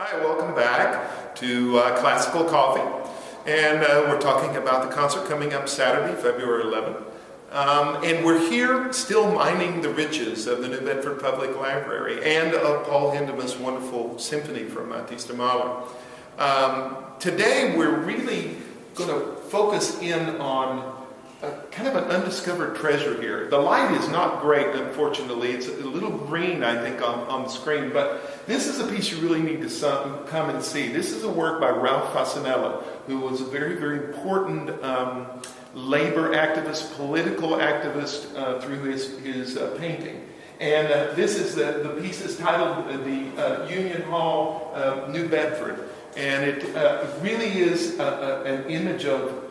Hi, welcome back to Classical Coffee, and we're talking about the concert coming up Saturday, February 11th. And we're here still mining the riches of the New Bedford Public Library and of Paul Hindemith's wonderful symphony from Matisse Mahler. Today we're really going to focus in on kind of an undiscovered treasure here. The light is not great, unfortunately. It's a little green, I think, on the screen, but this is a piece you really need to come and see. This is a work by Ralph Fasanella, who was a very, very important labor activist, political activist through his painting. And this is the piece is titled the Union Hall, New Bedford. And it really is an image of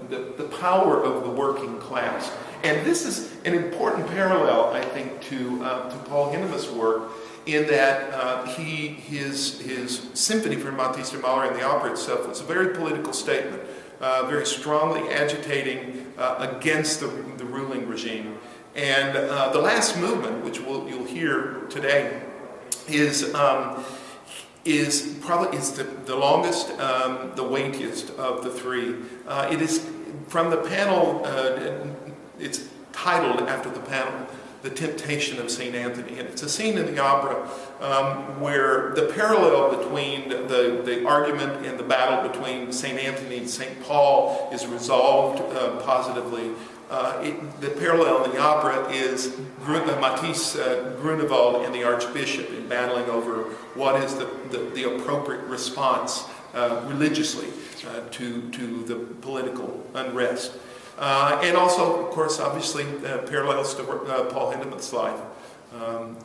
the power of the working class. And this is an important parallel, I think, to Paul Hindemith's work, in that his symphony for Matisse Mahler and the opera itself was a very political statement, very strongly agitating against the ruling regime. And the last movement, which you'll hear today, is the longest, the weightiest of the three. It is from the panel, it's titled after the panel, The Temptation of St. Anthony. And it's a scene in the opera where the parallel between the argument and the battle between St. Anthony and St. Paul is resolved positively. The parallel in the opera is Matisse, Grunewald, and the Archbishop in battling over what is the appropriate response religiously to the political unrest. And also, of course, obviously, parallels to Paul Hindemith's life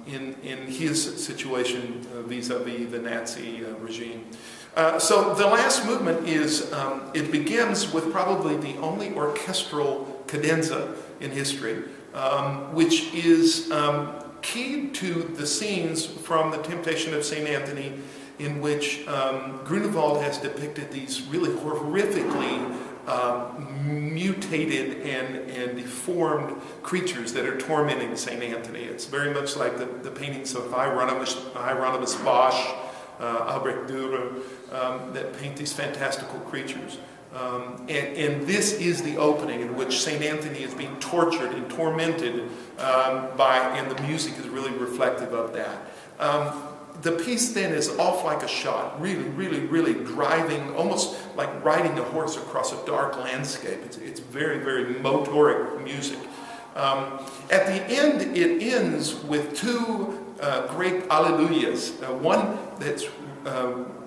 in his situation vis-a-vis the Nazi regime. So the last movement is, it begins with probably the only orchestral cadenza in history, which is key to the scenes from The Temptation of St. Anthony, in which Grunewald has depicted these really horrifically mutated and deformed creatures that are tormenting St. Anthony. It's very much like the paintings of Hieronymus Bosch, Albrecht Dürer, that paint these fantastical creatures. And this is the opening in which St. Anthony is being tortured and tormented and the music is really reflective of that. The piece then is off like a shot, really, really, really driving, almost like riding a horse across a dark landscape. It's very, very motoric music. At the end, it ends with two great alleluias, one that's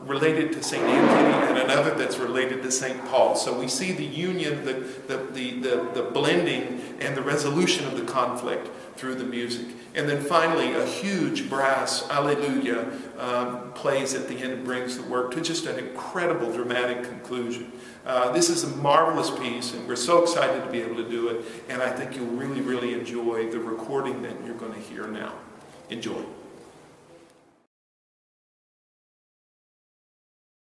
related to St. Anthony and another that's related to St. Paul. So we see the union, the blending and the resolution of the conflict through the music. And then finally, a huge brass Alleluia plays at the end and brings the work to just an incredible dramatic conclusion. This is a marvelous piece, and we're so excited to be able to do it. And I think you'll really, really enjoy the recording that you're going to hear now. Enjoy.